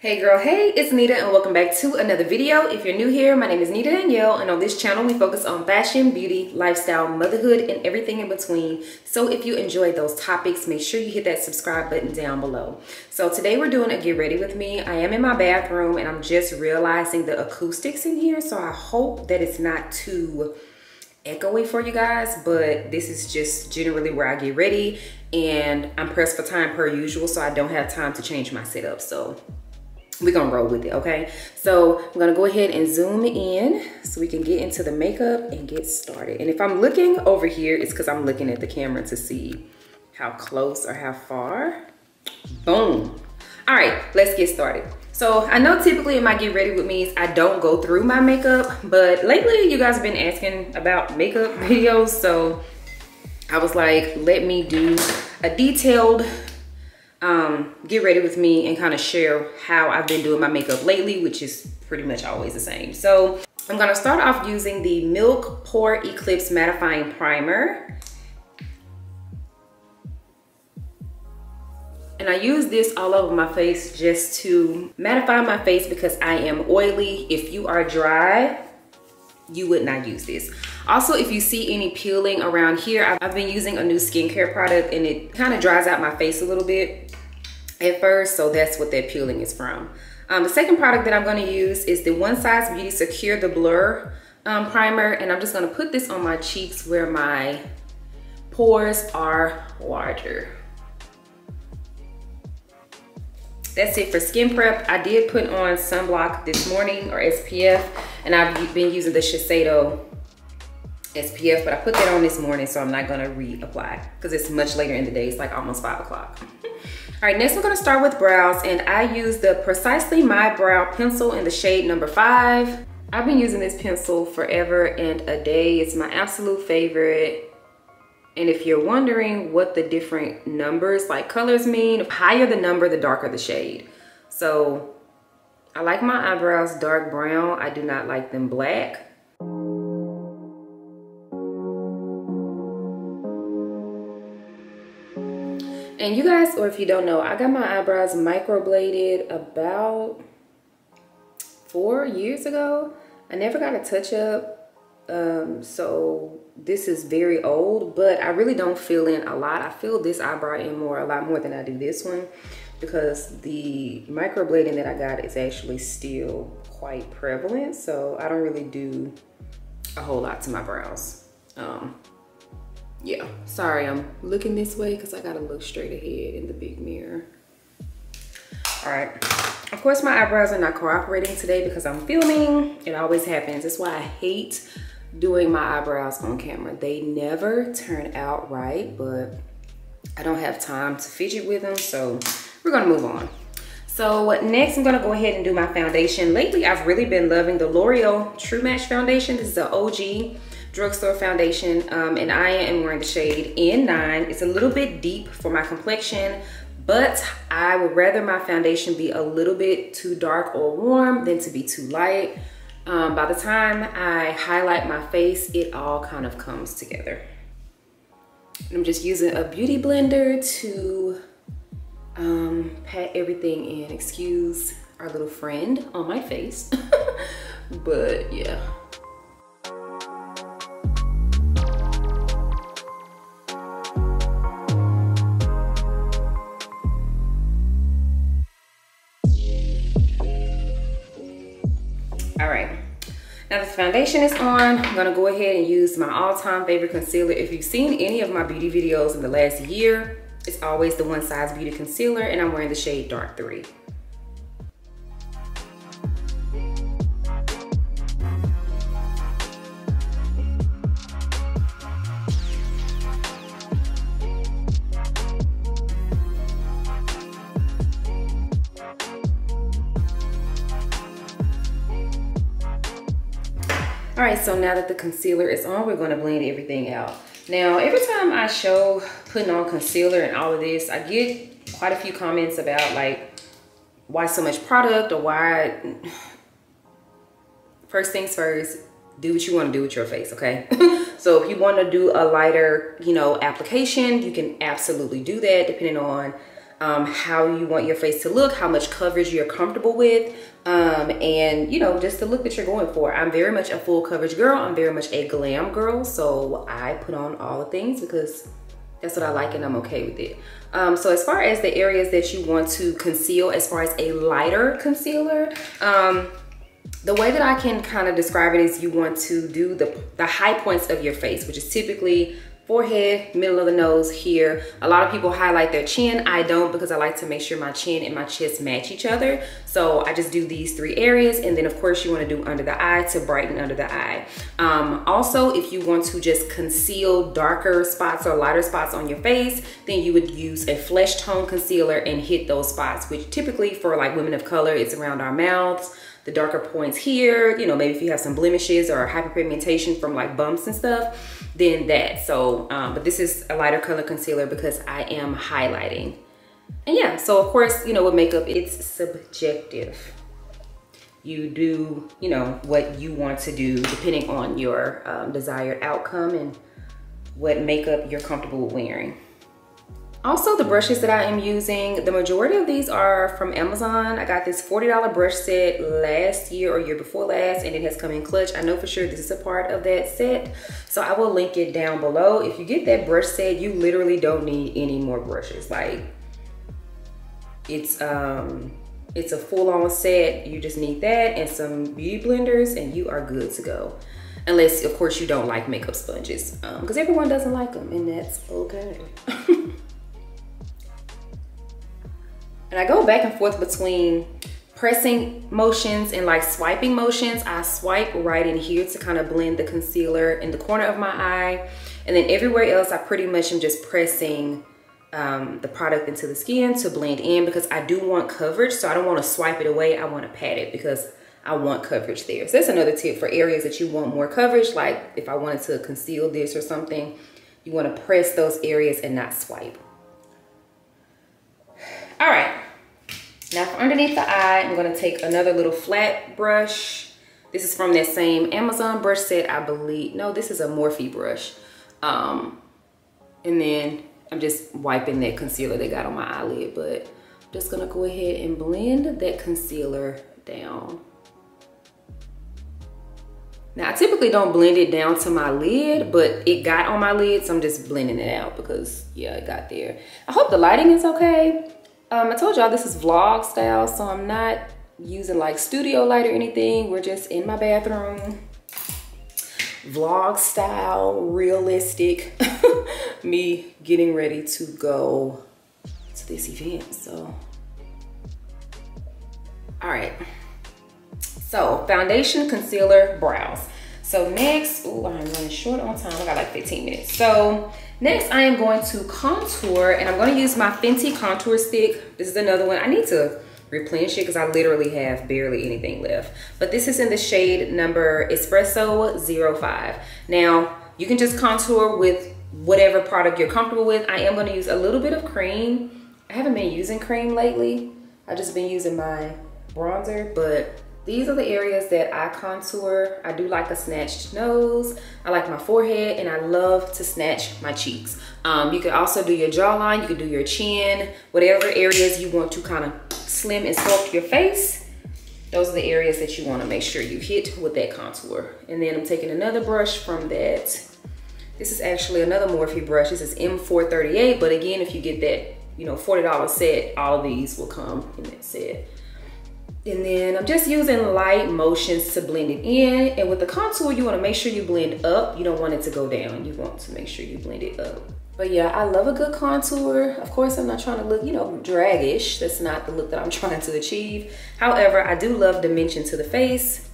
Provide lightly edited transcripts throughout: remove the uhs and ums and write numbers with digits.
Hey girl, hey, it's Nita and welcome back to another video. If you're new here, my name is nitadanielle and on this channel we focus on fashion, beauty, lifestyle, motherhood, and everything in between. So if you enjoy those topics, make sure you hit that subscribe button down below. So today we're doing a get ready with me. I am in my bathroom and I'm just realizing the acoustics in here, so I hope that it's not too echoey for you guys, but this is just generally where I get ready and I'm pressed for time per usual, so I don't have time to change my setup. So we're gonna roll with it, okay? So I'm gonna go ahead and zoom in so we can get into the makeup and get started. And if I'm looking over here, it's because I'm looking at the camera to see how close or how far. Boom. All right, let's get started. So I know typically in my get ready with me's, I don't go through my makeup, but lately you guys have been asking about makeup videos. So I was like, let me do a detailed get ready with me and kind of share how I've been doing my makeup lately, which is pretty much always the same. So I'm gonna start off using the Milk Pore Eclipse Mattifying Primer. And I use this all over my face just to mattify my face because I am oily. If you are dry, you would not use this. Also, if you see any peeling around here, I've been using a new skincare product and it kind of dries out my face a little bit at first, so that's what that peeling is from. The second product that I'm going to use is the One Size Beauty Secure the Blur primer, and I'm just going to put this on my cheeks where my pores are larger. That's it for skin prep. I did put on sunblock this morning, or SPF, and I've been using the Shiseido SPF, but I put that on this morning, so I'm not gonna reapply because it's much later in the day. It's like almost 5 o'clock. All right, next we're gonna start with brows, and I use the Precisely My Brow pencil in the shade number 5. I've been using this pencil forever and a day. It's my absolute favorite. And if you're wondering what the different numbers, like colors mean, the higher the number, the darker the shade. So I like my eyebrows dark brown. I do not like them black. And you guys, or if you don't know, I got my eyebrows microbladed about 4 years ago. I never got a touch up. So this is very old, but I really don't fill in a lot. I fill this eyebrow in a lot more than I do this one, because the microblading that I got is actually still quite prevalent. So I don't really do a whole lot to my brows. Yeah, sorry, I'm looking this way because I gotta look straight ahead in the big mirror. All right, of course my eyebrows are not cooperating today because I'm filming. It always happens. That's why I hate doing my eyebrows on camera. They never turn out right, but I don't have time to fidget with them, so we're gonna move on. So next I'm gonna go ahead and do my foundation. Lately I've really been loving the L'Oreal True Match foundation. This is an OG drugstore foundation, and I am wearing the shade N9. It's a little bit deep for my complexion, but I would rather my foundation be a little bit too dark or warm than to be too light. By the time I highlight my face, it all kind of comes together. I'm just using a beauty blender to pat everything in. Excuse our little friend on my face, but yeah. All right, now the foundation is on. I'm gonna go ahead and use my all-time favorite concealer. If you've seen any of my beauty videos in the last year, it's always the One Size Beauty Concealer, and I'm wearing the shade Dark 3. All right, so now that the concealer is on, we're gonna blend everything out. Now, every time I show putting on concealer and all of this, I get quite a few comments about like, why so much product, or why. First things first, do what you wanna do with your face, okay? So if you wanna do a lighter, application, you can absolutely do that depending on how you want your face to look, how much coverage you're comfortable with, and you know, just the look that you're going for. I'm very much a full coverage girl. I'm very much a glam girl, so I put on all the things because that's what I like and I'm okay with it. So as far as the areas that you want to conceal, as far as a lighter concealer, the way that I can kind of describe it is you want to do the high points of your face, which is typically forehead, middle of the nose, here. A lot of people highlight their chin. I don't, because I like to make sure my chin and my chest match each other. So I just do these 3 areas. And then of course you want to do under the eye to brighten under the eye. Also, if you want to just conceal darker spots or lighter spots on your face, then you would use a flesh tone concealer and hit those spots, which typically for like women of color, it's around our mouths, the darker points here, you know, maybe if you have some blemishes or hyperpigmentation from like bumps and stuff, then that. So, but this is a lighter color concealer because I am highlighting. And yeah, so of course, you know, with makeup, it's subjective. You do, you know, what you want to do depending on your desired outcome and what makeup you're comfortable with wearing. Also, the brushes that I am using, the majority of these are from Amazon. I got this $40 brush set last year or year before last, and it has come in clutch. I know for sure this is a part of that set, so I will link it down below. If you get that brush set, you literally don't need any more brushes. Like, it's a full-on set. You just need that and some beauty blenders, and you are good to go. Unless, of course, you don't like makeup sponges, because everyone doesn't like them, and that's okay. And I go back and forth between pressing motions and like swiping motions. I swipe right in here to kind of blend the concealer in the corner of my eye. And then everywhere else, I pretty much am just pressing the product into the skin to blend in, because I do want coverage. So I don't want to swipe it away. I want to pat it because I want coverage there. So that's another tip for areas that you want more coverage. Like if I wanted to conceal this or something, you want to press those areas and not swipe. All right, now for underneath the eye, I'm gonna take another little flat brush. This is from that same Amazon brush set, I believe. No, this is a Morphe brush. And then I'm just wiping that concealer they got on my eyelid, but I'm just gonna go ahead and blend that concealer down. Now, I typically don't blend it down to my lid, but it got on my lid, so I'm just blending it out because, yeah, it got there. I hope the lighting is okay. I told y'all this is vlog style, so I'm not using like studio light or anything. We're just in my bathroom. Vlog style, realistic. Me getting ready to go to this event, so. All right. So foundation, concealer, brows. So next, oh, I'm running short on time. I got like 15 minutes. So next I am going to contour, and I'm going to use my Fenty contour stick. This is another one. I need to replenish it because I literally have barely anything left. But this is in the shade number Espresso 05. Now, you can just contour with whatever product you're comfortable with. I am going to use a little bit of cream. I haven't been using cream lately. I've just been using my bronzer, but these are the areas that I contour. I do like a snatched nose. I like my forehead, and I love to snatch my cheeks. You can also do your jawline. You can do your chin, whatever areas you want to kind of slim and sculpt your face. Those are the areas that you want to make sure you hit with that contour. And then I'm taking another brush from that. This is actually another Morphe brush. This is M438, but again, if you get that, you know, $40 set, all of these will come in that set. And then I'm just using light motions to blend it in. And with the contour, you want to make sure you blend up. You don't want it to go down. You want to make sure you blend it up. But yeah, I love a good contour. Of course, I'm not trying to look, you know, draggish. That's not the look that I'm trying to achieve. However, I do love dimension to the face.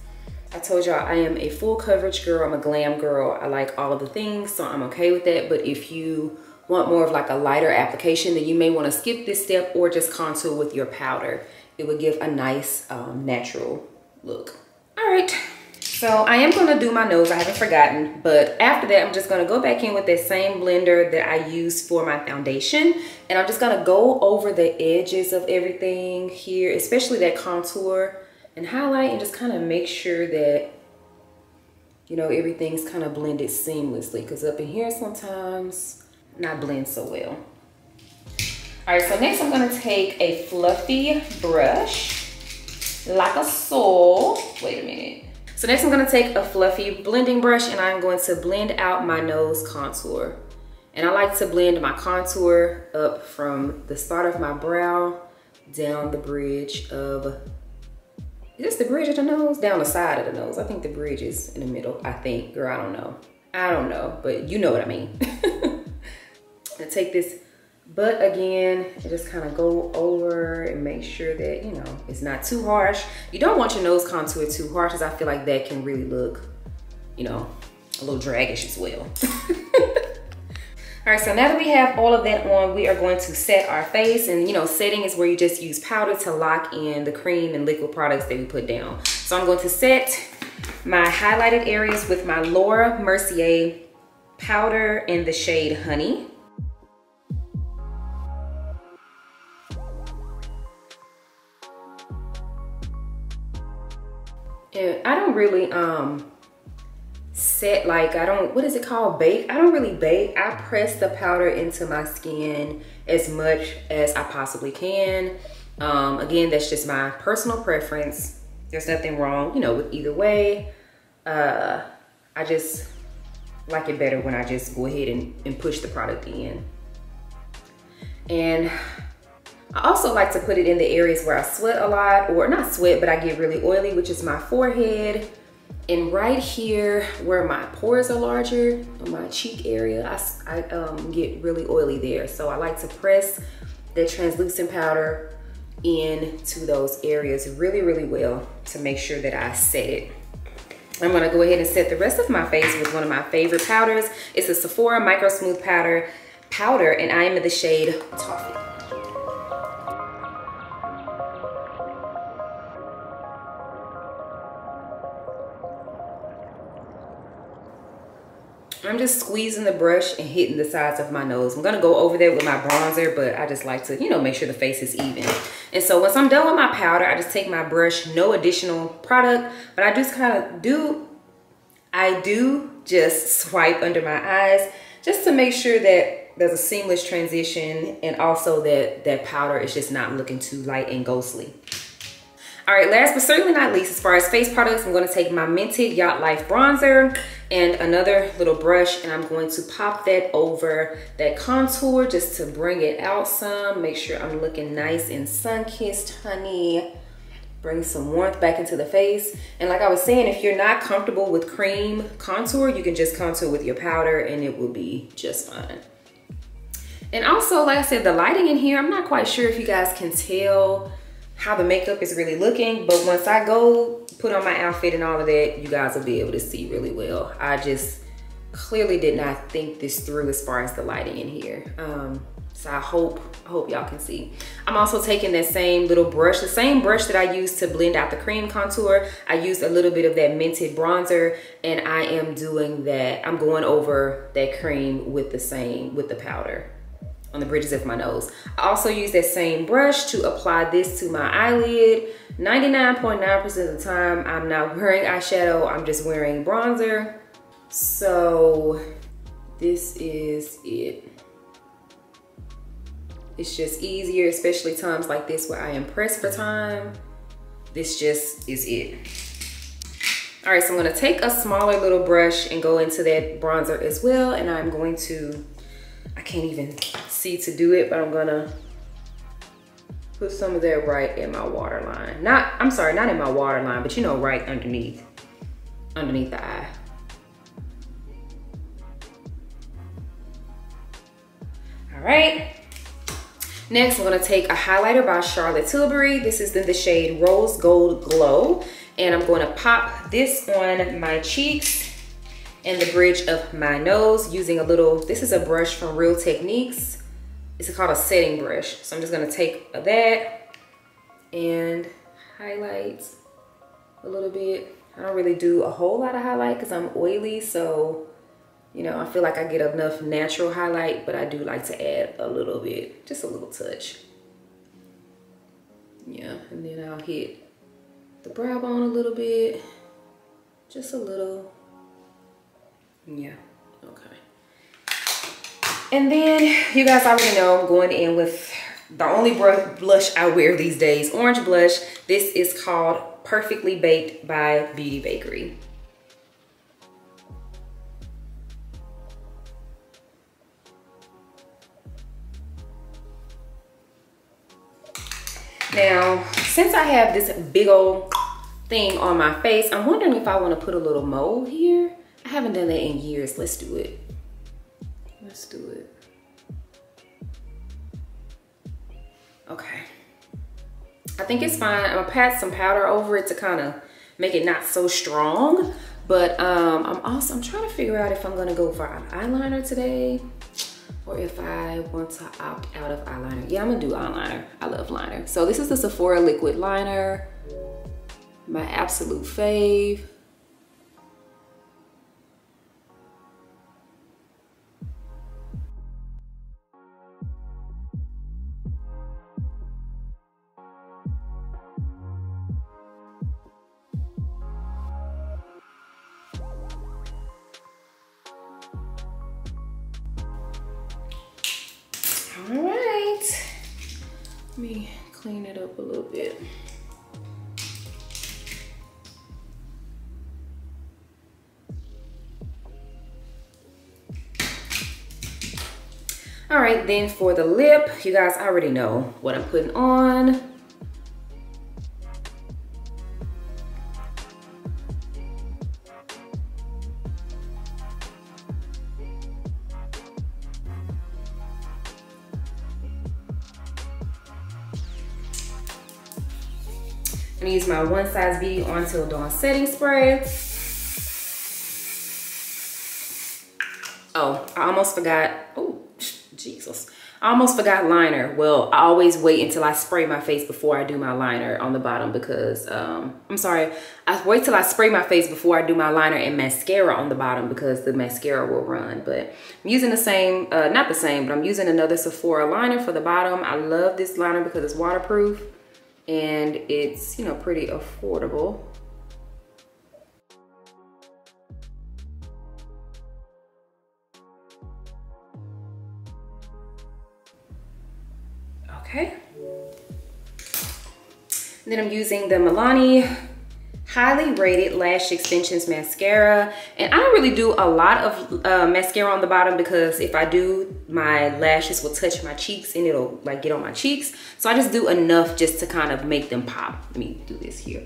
I told y'all I am a full coverage girl. I'm a glam girl. I like all of the things, so I'm okay with that. But if you want more of like a lighter application, then you may want to skip this step or just contour with your powder. It would give a nice natural look. All right, so I am gonna do my nose. I haven't forgotten, but after that, I'm just gonna go back in with that same blender that I used for my foundation, and I'm just gonna go over the edges of everything here, especially that contour, and highlight, and just kind of make sure that, you know, everything's kind of blended seamlessly, because up in here sometimes not blend so well. All right, so next I'm gonna take a fluffy brush, like a soul. Wait a minute. So next I'm gonna take a fluffy blending brush and I'm going to blend out my nose contour. And I like to blend my contour up from the start of my brow down the bridge of, is this the bridge of the nose? Down the side of the nose. I think the bridge is in the middle, I think. Girl, I don't know. I don't know, but you know what I mean. I take this butt again and just kind of go over and make sure that, you know, it's not too harsh. You don't want your nose contour too harsh because I feel like that can really look, you know, a little draggish as well. All right, so now that we have all of that on, we are going to set our face. And you know, setting is where you just use powder to lock in the cream and liquid products that we put down. So I'm going to set my highlighted areas with my Laura Mercier powder in the shade Honey. And I don't really set, like, I don't, what is it called, bake? I don't really bake. I press the powder into my skin as much as I possibly can. Again, that's just my personal preference. There's nothing wrong, you know, with either way. I just like it better when I just go ahead and push the product in. And I also like to put it in the areas where I sweat a lot, or not sweat, but I get really oily, which is my forehead. And right here where my pores are larger, on my cheek area, I get really oily there. So I like to press that translucent powder into those areas really, really well to make sure that I set it. I'm gonna go ahead and set the rest of my face with one of my favorite powders. It's a Sephora Micro Smooth Powder, and I am in the shade Toffee. I'm just squeezing the brush and hitting the sides of my nose. I'm gonna go over there with my bronzer, but I just like to, you know, make sure the face is even. And so once I'm done with my powder, I just take my brush, no additional product, but I just kind of just swipe under my eyes just to make sure that there's a seamless transition and also that that powder is just not looking too light and ghostly. All right, last but certainly not least, as far as face products, I'm going to take my Mented Yacht Life bronzer and another little brush, and I'm going to pop that over that contour just to bring it out some. Make sure I'm looking nice and sun-kissed, honey. Bring some warmth back into the face. And like I was saying, if you're not comfortable with cream contour, you can just contour with your powder and it will be just fine. And also, like I said, the lighting in here, I'm not quite sure if you guys can tell how the makeup is really looking, but once I go put on my outfit and all of that, you guys will be able to see really well. I just clearly did not think this through as far as the lighting in here. So I hope y'all can see. I'm also taking that same little brush, the same brush that I used to blend out the cream contour. I used a little bit of that Mented bronzer, and I am doing that. I'm going over that cream with the powder on the bridges of my nose. I also use that same brush to apply this to my eyelid. 99.9% of the time, I'm not wearing eyeshadow, I'm just wearing bronzer. So this is it. It's just easier, especially times like this where I am pressed for time. This just is it. All right, so I'm gonna take a smaller little brush and go into that bronzer as well, and I'm going to, I can't even see to do it, but I'm gonna put some of that right in my waterline. I'm sorry, not in my waterline, but you know, right underneath the eye. All right. Next, I'm gonna take a highlighter by Charlotte Tilbury. This is in the shade Rose Gold Glow. And I'm gonna pop this on my cheeks and the bridge of my nose using a little, this is a brush from Real Techniques. It's called a setting brush. So I'm just gonna take that and highlight a little bit. I don't really do a whole lot of highlight because I'm oily, so you know, I feel like I get enough natural highlight, but I do like to add a little bit, just a little touch. Yeah, and then I'll hit the brow bone a little bit, just a little. Yeah, okay. And then you guys already know I'm going in with the only blush I wear these days, orange blush. This is called Perfectly Baked by Beauty Bakery. Now, since I have this big old thing on my face, I'm wondering if I want to put a little mold here. I haven't done that in years. Let's do it. Let's do it. Okay. I think it's fine. I'm gonna pat some powder over it to kind of make it not so strong. But I'm trying to figure out if I'm gonna go for an eyeliner today or if I want to opt out of eyeliner. Yeah, I'm gonna do eyeliner. I love liner. So this is the Sephora liquid liner, my absolute fave. All right, let me clean it up a little bit. All right, then for the lip, you guys already know what I'm putting on. I'm gonna use my One Size Beauty On Till Dawn setting spray. Oh, I almost forgot. Oh, Jesus. I almost forgot liner. Well, I always wait until I spray my face before I do my liner on the bottom because, I'm sorry. I wait till I spray my face before I do my liner and mascara on the bottom because the mascara will run. But I'm using the same, not the same, but I'm using another Sephora liner for the bottom. I love this liner because it's waterproof and it's, you know, pretty affordable. Okay. And then I'm using the Milani Highly Rated Lash Extensions Mascara. And I don't really do a lot of mascara on the bottom because if I do, my lashes will touch my cheeks and it'll like get on my cheeks. So I just do enough just to kind of make them pop. Let me do this here.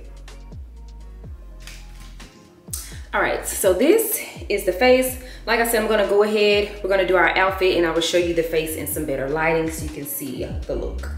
All right, so this is the face. Like I said, I'm gonna go ahead, we're gonna do our outfit and I will show you the face in some better lighting so you can see the look.